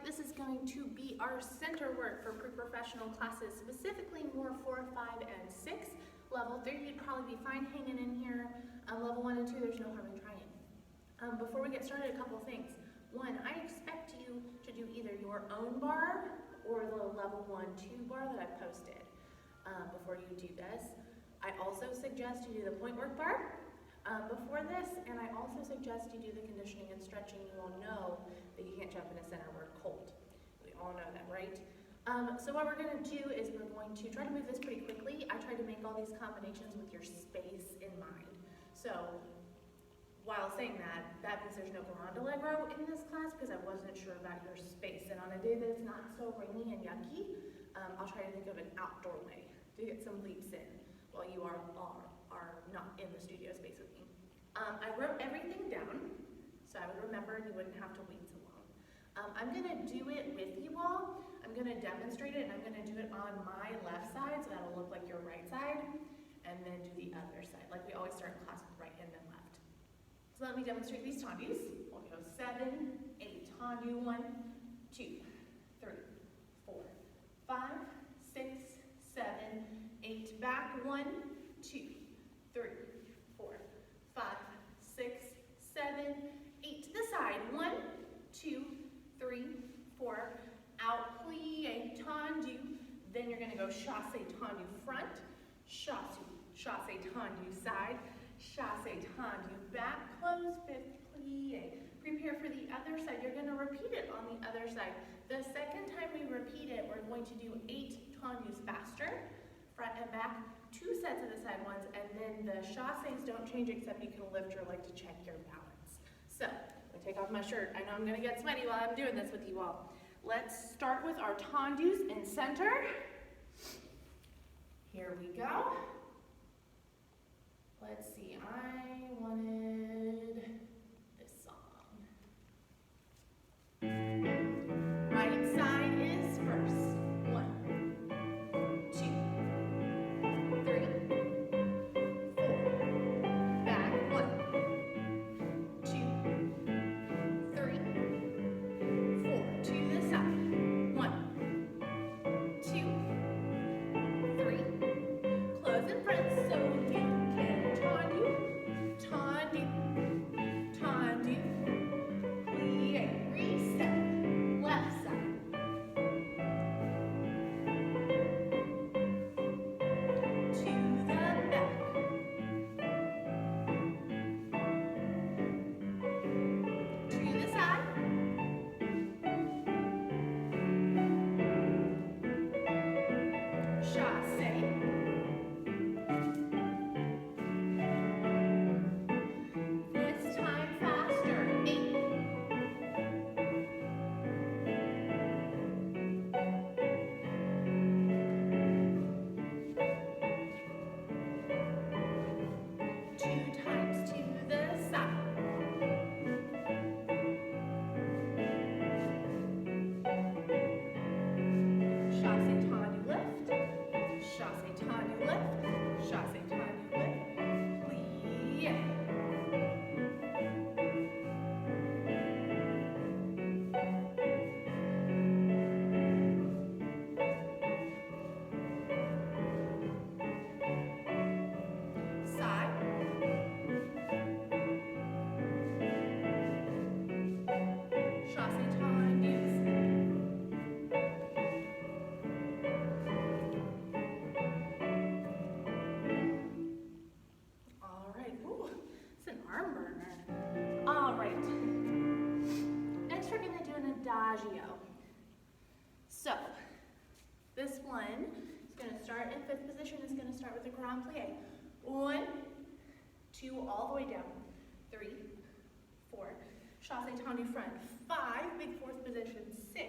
this is going to be our center work for pre-professional classes, specifically more 4, 5, and 6. Level 3, you'd probably be fine hanging in here. Level 1 and 2, there's no harm in trying. Before we get started, a couple things. One, I expect you to do either your own bar or the level 1, 2 bar that I've posted before you do this. I also suggest you do the point work bar before this, and I also suggest you do the conditioning and stretching. You all know that you can't jump in a center work cold. We all know that, right? So what we're going to do is we're going to try to move this pretty quickly. I tried to make all these combinations with your space in mind. So while saying that, that means there's no grand allegro in this class because I wasn't sure about your space. And on a day that it's not so rainy and yucky, I'll try to think of an outdoor way to get some leaps in while you are not in the studio space with me. I wrote everything down so I would remember and you wouldn't have to wait so long. I'm going to do it with you all. I'm going to demonstrate it and I'm going to do it on my left side so that'll look like your right side, and then do the other side. Like we always start in class with right and then left. So let me demonstrate these tendus. We'll go 7, 8. Tendu 1, 2, 3, 4, 5, 6, 7, 8. Back 1, 2, 3, 4, 5, 6, 7, 8. To the side. 1, 2, 3, 4. Out, plie, tendu. Then you're going to go chasse, tendu front, chasse, tendu side, chasse, tendu back, close, 5th, plie. Prepare for the other side. You're going to repeat it on the other side. The second time we repeat it, we're going to do 8 tendus faster, front and back, 2 sets of the side ones, and then the chasses don't change except you can lift your leg to check your balance. So, I'm going to take off my shirt. I know I'm going to get sweaty while I'm doing this with you all. Let's start with our tendus in center. Here we go. Let's see, I wanted this song. Right side is first. 1, 2, 3, 4. Back 1, 2, 3, 4. To the side. 1, 2, 3. Close in front so you can tendu, tendu, tendu, plie, reset, left side. To the back. To the side. Chasse. This time faster. 8. Two times to the side. Chasse, tendu, lift. Chasse, tendu, lift. Chasse, tendu, lift. Plie. Side. Chasse, tendus. All right. Ooh, it's an arm burner. All right. Next, we're going to do an adagio. So, this one is going to start in 5th position. It's going to start with a grand plie. 1, 2, all the way down. 3, 4. Chasse, tendu front. 5, big 4th position. 6,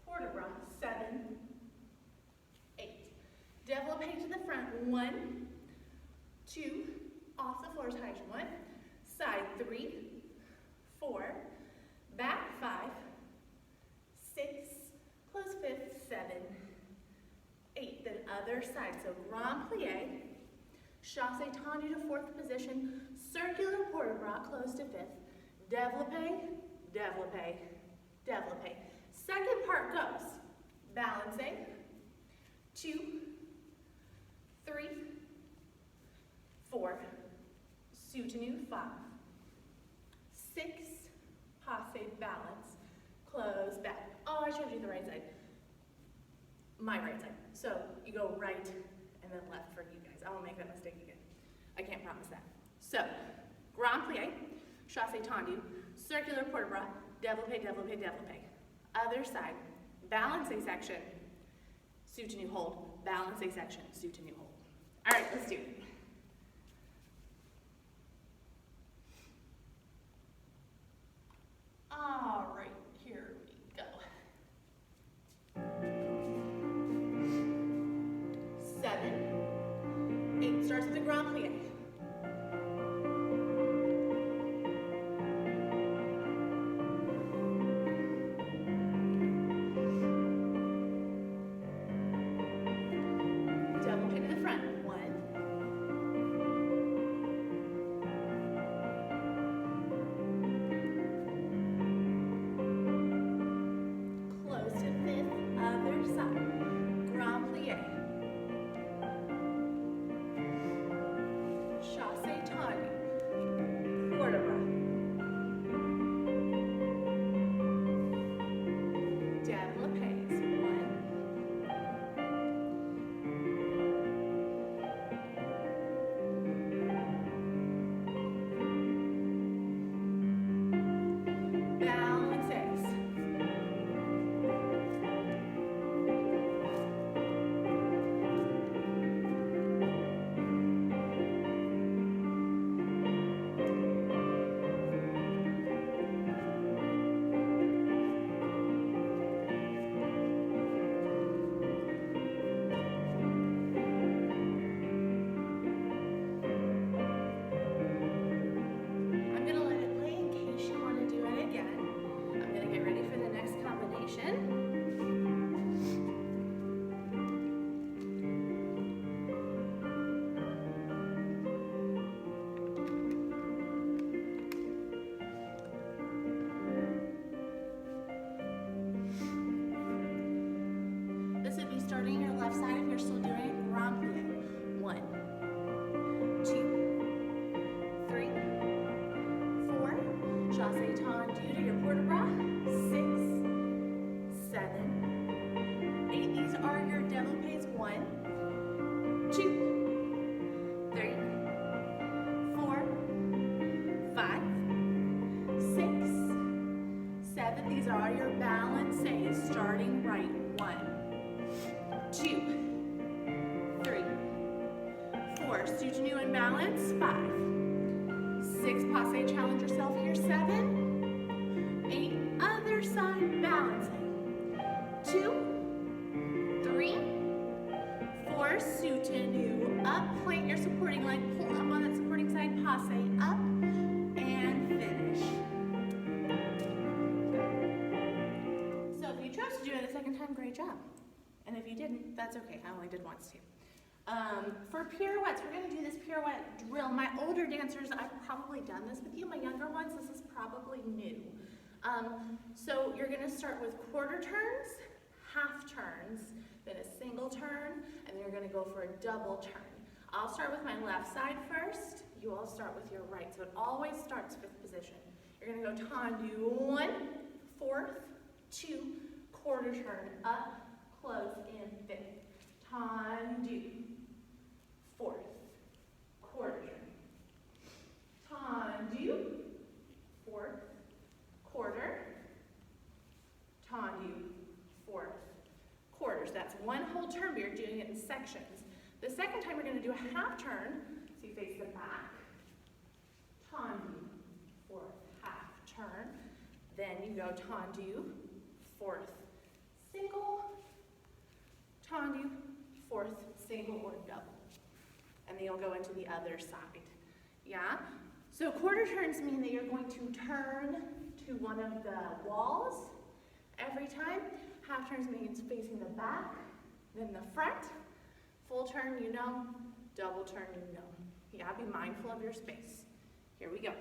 port de bras. 7, 8. Développé to the front. 1, 2, off the floor as high as you want. Side 3, 4, back 5, 6, close 5th, 7, 8. Then other side. So grand plie, chasse tendu to 4th position, circular port de bras close to 5th, développé, développé, développé. Second part goes balancing, 2, 3, 4, soutenu, 5, 6, passe, balance, close, back. Oh, I showed you the right side. My right side. So you go right and then left for you guys. I won't make that mistake again. I can't promise that. So, grand plie, chassé tendu, circular port de bras, développé, développé, développé. Other side, balancing section, soutenu hold, balancing section, soutenu hold. All right, let's do it. All right, here we go. 7, 8, starts with the grand plie. Double pin to the front, 1, close to 5th, other side, grand plie, chassé tendu, port de bras, développés, 1, balances, I'm going to let it play in case you want to do it again. I'm going to get ready for the next combination. This would be starting your left side if you're still doing it. Grand plie. 1, 2, 3, 4, chassé tendu to your port de bras, 6, 7, 8. These are your développés. 1, 2, 3, 4, 5, 6, 7. These are your balances, starting right. 1, 2, 3, 4, soutenu and balance, 5, 6, passe, challenge yourself here, 7, 8, other side, balancing, 2, 3, 4, soutenu, up, plant your supporting leg, pull up on that supporting side, passe, up, and finish. So if you chose to do it a second time, great job. And if you didn't, that's okay. I only did once too. For pirouettes, we're going to do this pirouette drill. My older dancers, I've probably done this with you. My younger ones, this is probably new. So you're going to start with quarter turns, half turns, then a single turn, and then you're going to go for a double turn. I'll start with my left side first. You all start with your right. So it always starts 5th position. You're going to go tendu, 1, 4th, 2, quarter turn, up, close, and 5th. Tendu, 4th, quarter turn. Tendu, 4th, quarter. Tendu, 4th, quarter. So that's one whole turn, but you're doing it in sections. The second time we're going to do a half turn, so you face the back. Tendu, 4th, half turn. Then you go tendu, 4th, single, tendu, 4th, single or double. And then you'll go into the other side. Yeah? So quarter turns mean that you're going to turn to one of the walls every time. Half turns means facing the back, then the front. Full turn, you know. Double turn, you know. Yeah, be mindful of your space. Here we go.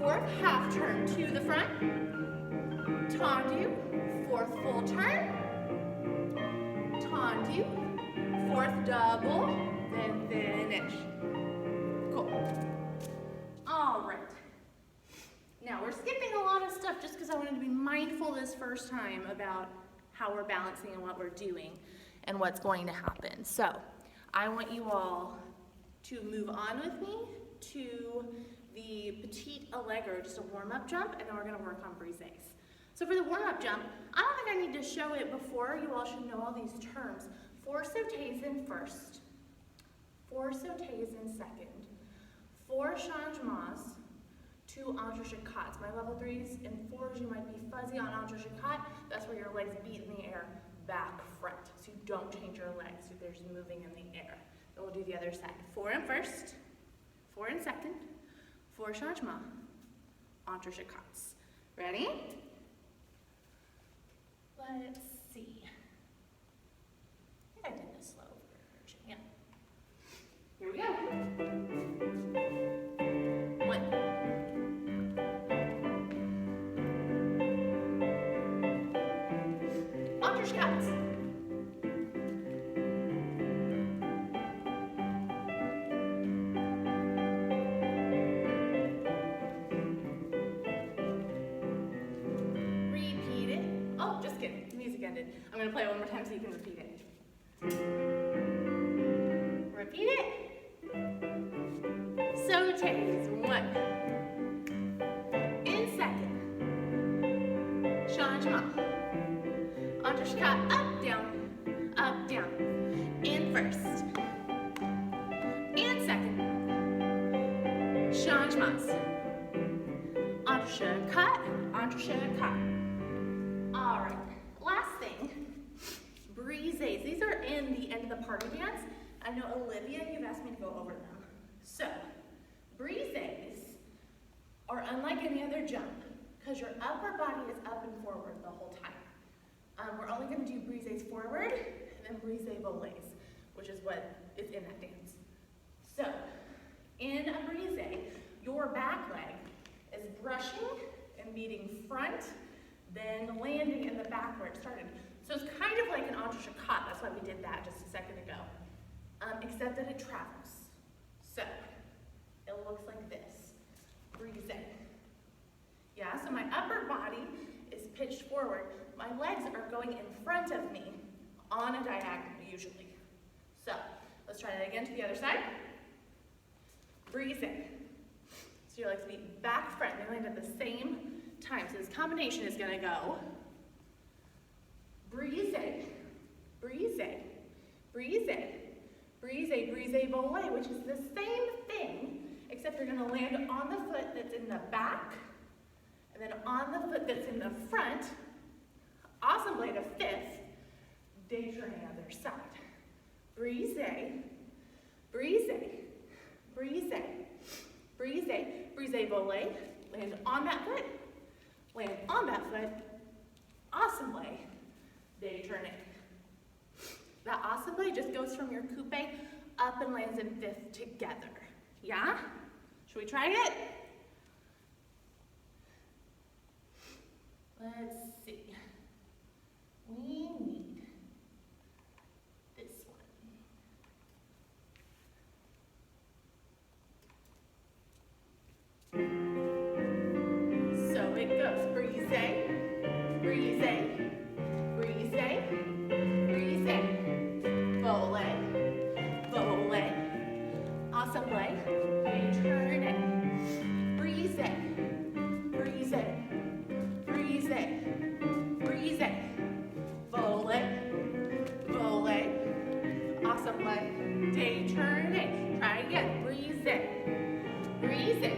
fourth half turn to the front, tendu, fourth full turn, tendu, fourth double, then finish. Cool. All right. Now we're skipping a lot of stuff just because I wanted to be mindful this first time about how we're balancing and what we're doing and what's going to happen. So I want you all to move on with me to the petite allegro, just a warm-up jump, and then we're going to work on brises. So for the warm-up jump, I don't think I need to show it before. You all should know all these terms. 4 sautés in first, 4 sautés in second, 4 changements, 2 entrechats. My level 3s and 4s, you might be fuzzy on entrechat. That's where your legs beat in the air, back, front. So you don't change your legs, so they're just moving in the air. Then we'll do the other side. 4 in first, 4 in second, 4 changements, entrechats. Ready? Let's see. I think I did this slow version, yeah. Here we go. 1. Entrechats. Repeat it. Oh, just kidding. The music ended. I'm going to play it one more time so you can repeat it. Repeat it. Sautés. 1. In second. Changement. Entrechat. Up, down. Up, down. In first. In second. Changements. Entrechat. Entrechat. All right. Last thing. Brises. These are in the end of the party dance. I know, Olivia, you've asked me to go over them. So, brises are unlike any other jump because your upper body is up and forward the whole time. We're only going to do brises forward and then brise volets, which is what is in that dance. So, in a brise, your back leg is brushing and meeting front, then landing in the back where it started. So it's kind of like an entrechat. That's why we did that just a second ago. Except that it travels. So it looks like this. Brise. Yeah, so my upper body is pitched forward. My legs are going in front of me on a diagonal usually. So let's try that again to the other side. Brise. So your legs meet back, front, they land at the same time. So this combination is going to go brise, brise, brise, brise, brise, volet, which is the same thing, except you're going to land on the foot that's in the back, and then on the foot that's in the front, ensemble to fifth, détourné other side. Brise, brise, brise, brise, brise, volet, land on that foot, ensemble, détourné. That ensemble just goes from your coupe up and lands in fifth together. Yeah? Should we try it? Let's see. We need this one. So it goes brise, brise, brise, brise, volet, volet, ensemble, détourné, brise, brise, brise, brise, volet, volet, ensemble, détourné. Try again. Brise, brise,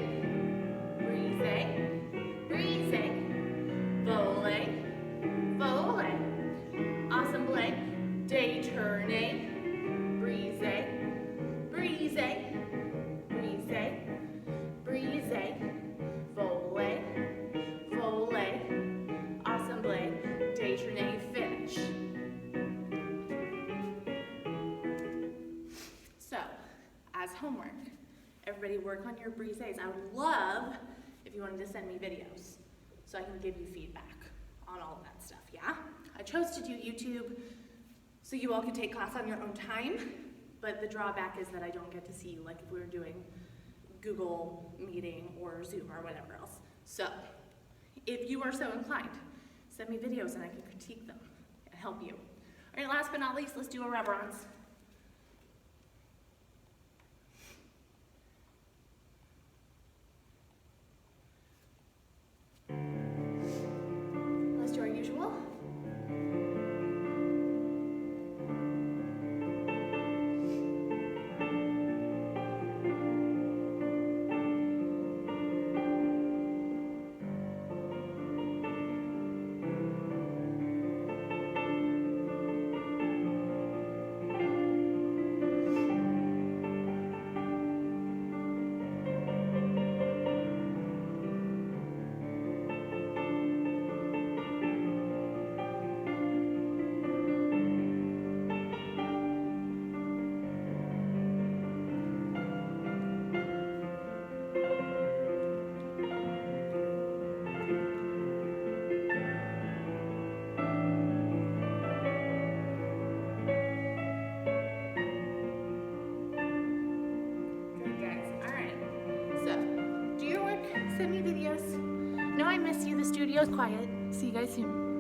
brise, brise, volet, volet, ensemble, détourné, brise, brise, brise, brise, volet, volet, ensemble, détourné, finish. So, as homework, everybody work on your brises. I would love if you want wanted to send me videos so I can give you feedback on all of that stuff, yeah? I chose to do YouTube so you all could take class on your own time, but the drawback is that I don't get to see you like if we were doing Google Meeting or Zoom or whatever else. So, if you are so inclined, send me videos and I can critique them and help you. All right, last but not least, let's do a reverence. Let's do our usual. Send me videos. No, I miss you. The studio's quiet. See you guys soon.